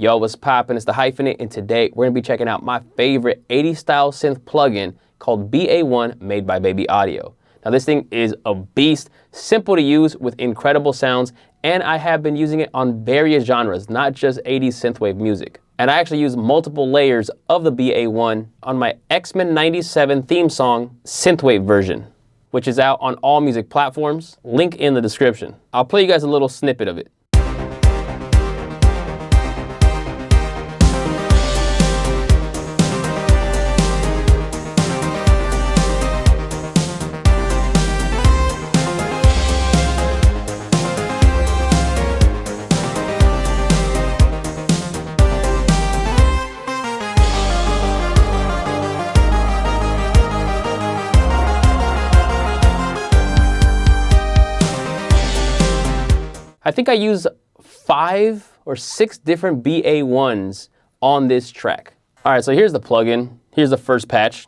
Yo, what's poppin'? It's the Hyphenate, and today we're gonna be checking out my favorite 80s style synth plugin called BA-1 made by Baby Audio. Now this thing is a beast, simple to use with incredible sounds, and I have been using it on various genres, not just 80s synthwave music. And I actually use multiple layers of the BA-1 on my X-Men 97 theme song synthwave version, which is out on all music platforms. Link in the description. I'll play you guys a little snippet of it. I think I use 5 or 6 different BA-1s on this track. All right, so here's the plugin. Here's the first patch.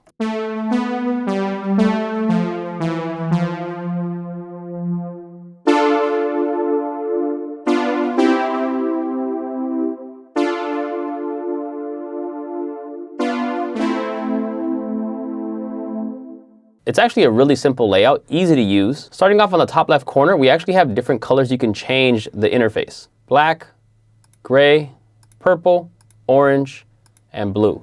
It's actually a really simple layout, easy to use. Starting off on the top left corner, we actually have different colors you can change the interface. Black, gray, purple, orange, and blue.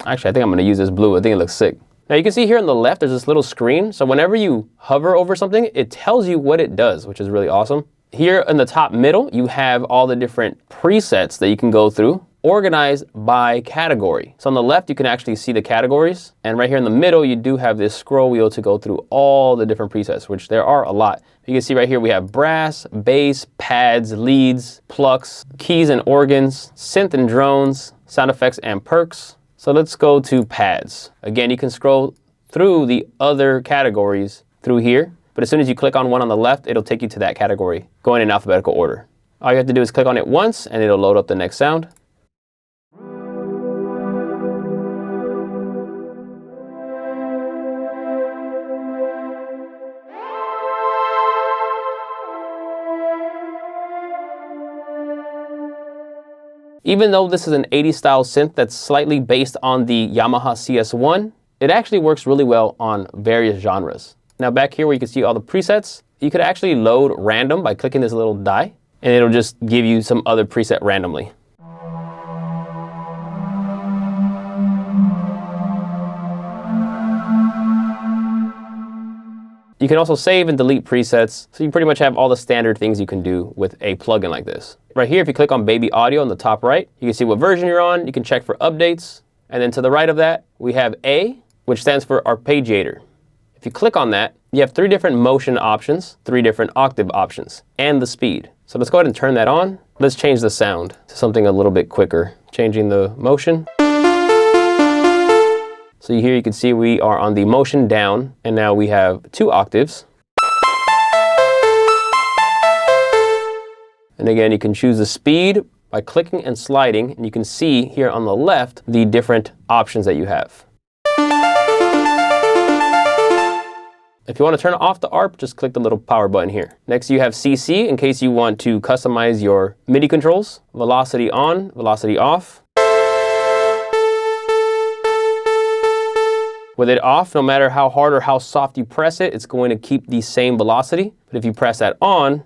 Actually, I think I'm gonna use this blue. I think it looks sick. Now you can see here on the left, there's this little screen. So whenever you hover over something, it tells you what it does, which is really awesome. Here in the top middle, you have all the different presets that you can go through, organized by category. So on the left, you can actually see the categories. And right here in the middle, you do have this scroll wheel to go through all the different presets, which there are a lot. You can see right here, we have brass, bass, pads, leads, plucks, keys and organs, synth and drones, sound effects and perks. So let's go to pads. Again, you can scroll through the other categories through here. But as soon as you click on one on the left, it'll take you to that category, going in alphabetical order. All you have to do is click on it once and it'll load up the next sound. Even though this is an 80s style synth that's slightly based on the Yamaha CS1, it actually works really well on various genres. Now back here where you can see all the presets, you could actually load random by clicking this little die, and it'll just give you some other preset randomly. You can also save and delete presets, so you pretty much have all the standard things you can do with a plugin like this. Right here, if you click on Baby Audio on the top right, you can see what version you're on, you can check for updates, and then to the right of that, we have A, which stands for arpeggiator. If you click on that, you have 3 different motion options, 3 different octave options, and the speed. So let's go ahead and turn that on. Let's change the sound to something a little bit quicker, changing the motion. So here you can see we are on the motion down, and now we have 2 octaves. And again, you can choose the speed by clicking and sliding, and you can see here on the left the different options that you have. If you want to turn off the ARP, just click the little power button here. Next, you have CC in case you want to customize your MIDI controls. Velocity on, velocity off. With it off, no matter how hard or how soft you press it, it's going to keep the same velocity. But if you press that on,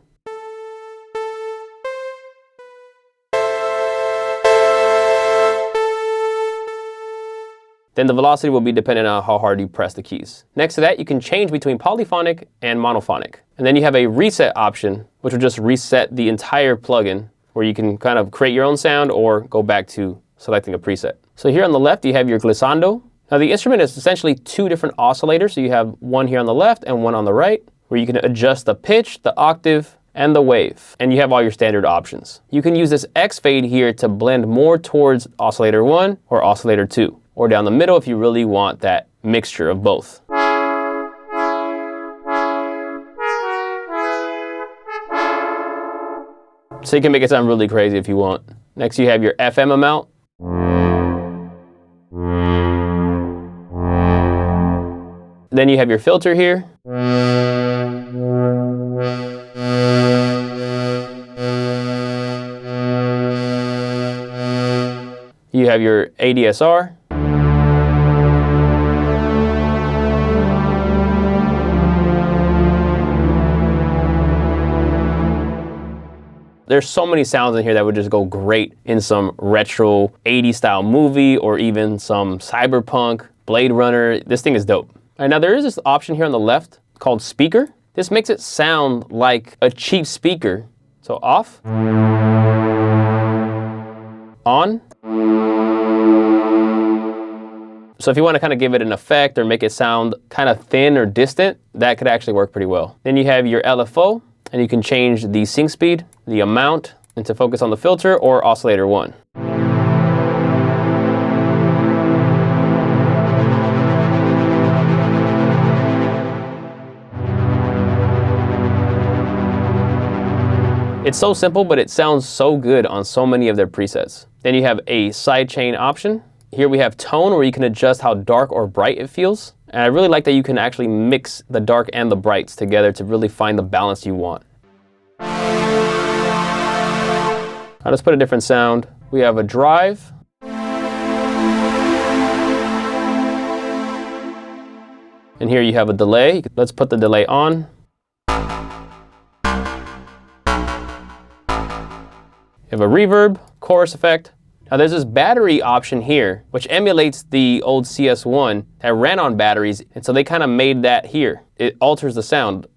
then the velocity will be dependent on how hard you press the keys. Next to that, you can change between polyphonic and monophonic. And then you have a reset option, which will just reset the entire plugin, where you can kind of create your own sound or go back to selecting a preset. So here on the left, you have your glissando. Now the instrument is essentially 2 different oscillators. So you have one here on the left and one on the right, where you can adjust the pitch, the octave, and the wave. And you have all your standard options. You can use this X fade here to blend more towards oscillator 1 or oscillator 2, or down the middle if you really want that mixture of both. So you can make it sound really crazy if you want. Next you have your FM amount. Then you have your filter here. You have your ADSR. There's so many sounds in here that would just go great in some retro 80s style movie or even some cyberpunk, Blade Runner. This thing is dope. All right, now there is this option here on the left called speaker. This makes it sound like a cheap speaker. So off, on. So if you want to kind of give it an effect or make it sound kind of thin or distant, that could actually work pretty well. Then you have your LFO, and you can change the sync speed, the amount, and to focus on the filter or oscillator 1. It's so simple, but it sounds so good on so many of their presets. Then you have a sidechain option. Here we have tone, where you can adjust how dark or bright it feels. And I really like that you can actually mix the dark and the brights together to really find the balance you want. I'll just put a different sound. We have a drive. And here you have a delay. Let's put the delay on. You have a reverb, chorus effect. Now there's this battery option here, which emulates the old CS1 that ran on batteries, and so they kind of made that here. It alters the sound.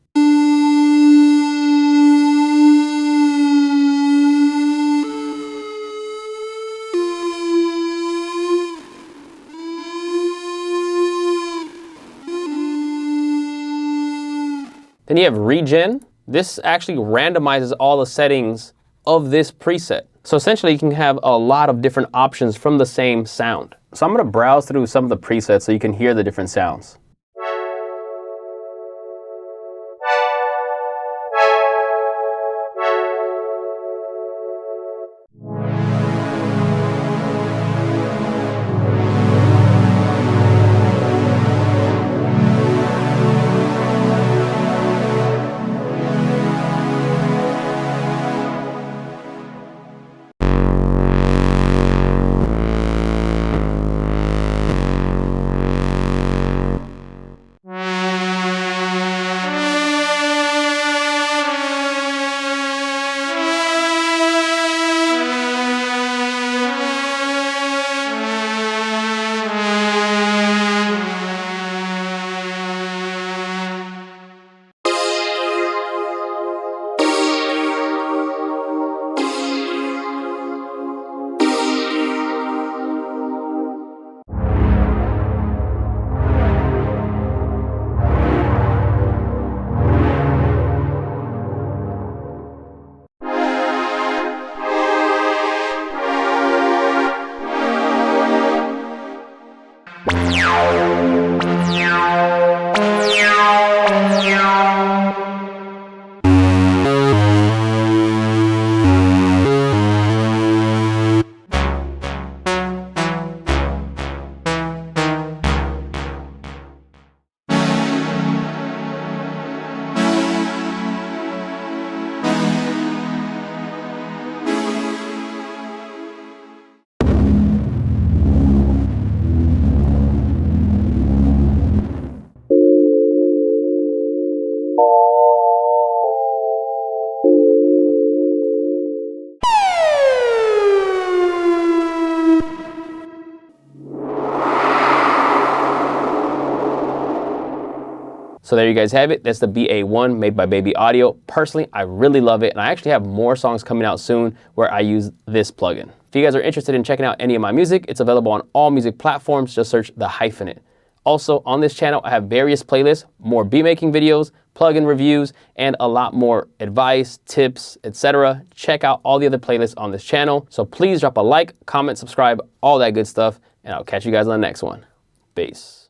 Then you have regen. This actually randomizes all the settings of this preset. So essentially you can have a lot of different options from the same sound. So I'm gonna browse through some of the presets so you can hear the different sounds. So there you guys have it. That's the BA-1 made by Baby Audio. Personally, I really love it, and I actually have more songs coming out soon where I use this plugin. If you guys are interested in checking out any of my music, it's available on all music platforms. Just search the Hyphenate. Also, on this channel, I have various playlists, more beat making videos, plugin reviews, and a lot more advice, tips, etc. Check out all the other playlists on this channel. So please drop a like, comment, subscribe, all that good stuff, and I'll catch you guys on the next one. Peace.